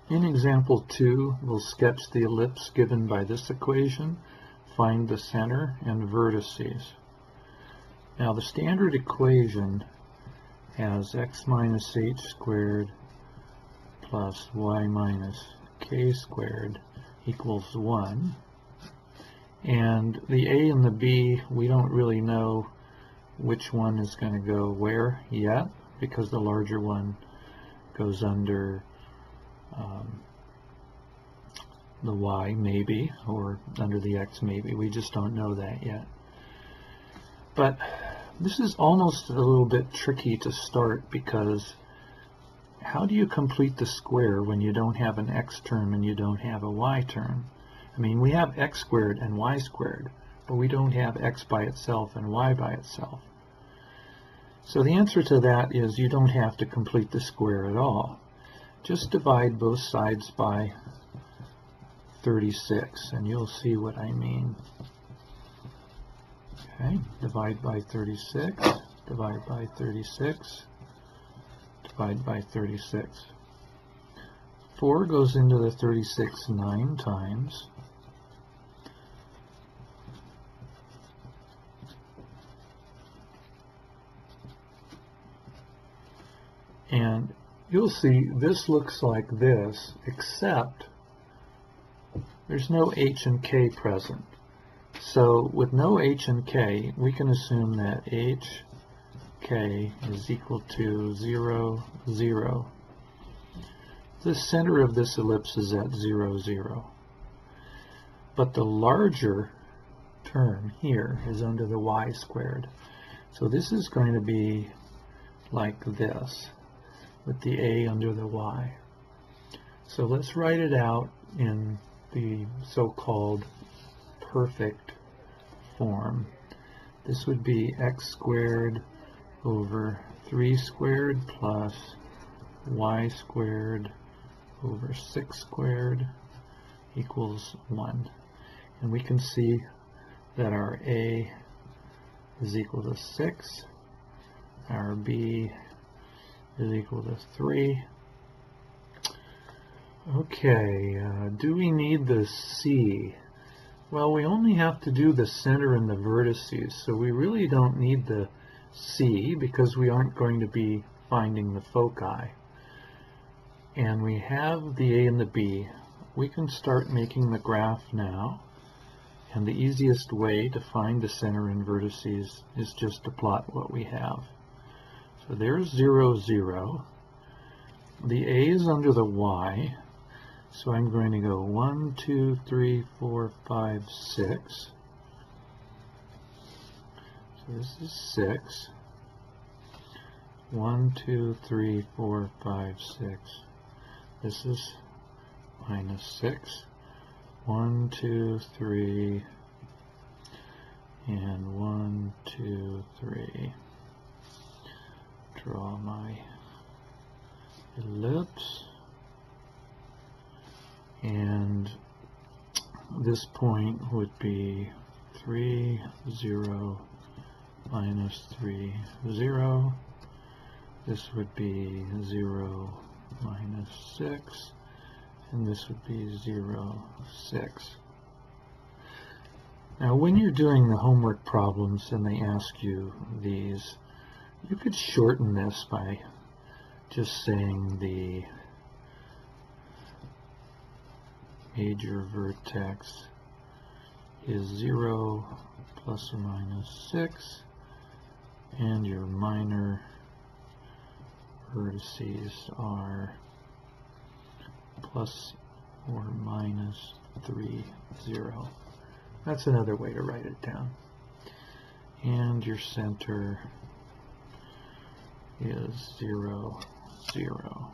In example 2, we'll sketch the ellipse given by this equation, find the center and vertices. Now the standard equation has x minus h squared plus y minus k squared equals 1. And the a and the b, we don't really know which one is going to go where yet, because the larger one goes under the y maybe, or under the x maybe. We just don't know that yet. But this is almost a little bit tricky to start, because how do you complete the square when you don't have an x term and you don't have a y term? I mean, we have x squared and y squared, but we don't have x by itself and y by itself. So the answer to that is you don't have to complete the square at all. Just divide both sides by 36, and you'll see what I mean. Okay, divide by 36, divide by 36, divide by 36. 4 goes into the 36 9 times. And you'll see this looks like this, except there's no h and k present. So with no h and k, we can assume that h, k is equal to 0, 0. The center of this ellipse is at 0, 0. But the larger term here is under the y squared. So this is going to be like this, with the a under the y. So let's write it out in the so-called perfect form. This would be x squared over 3 squared plus y squared over 6 squared equals 1. And we can see that our a is equal to 6, our b is equal to 3. Okay, do we need the c? Well, we only have to do the center and the vertices, so we really don't need the c because we aren't going to be finding the foci. And we have the a and the b. We can start making the graph now, and the easiest way to find the center and vertices is just to plot what we have. So there's 0, 0. The a is under the y, so I'm going to go 1, 2, 3, 4, 5, 6. So this is 6. 1, 2, 3, 4, 5, 6. This is minus 6. 1, 2, 3, and 1, 2, 3. Draw my ellipse, and this point would be 3, 0, minus 3, 0. This would be 0, minus 6, and this would be 0, 6. Now when you're doing the homework problems and they ask you these, you could shorten this by just saying the major vertex is 0 plus or minus 6, and your minor vertices are plus or minus 3, 0. That's another way to write it down. And your center is 0, 0.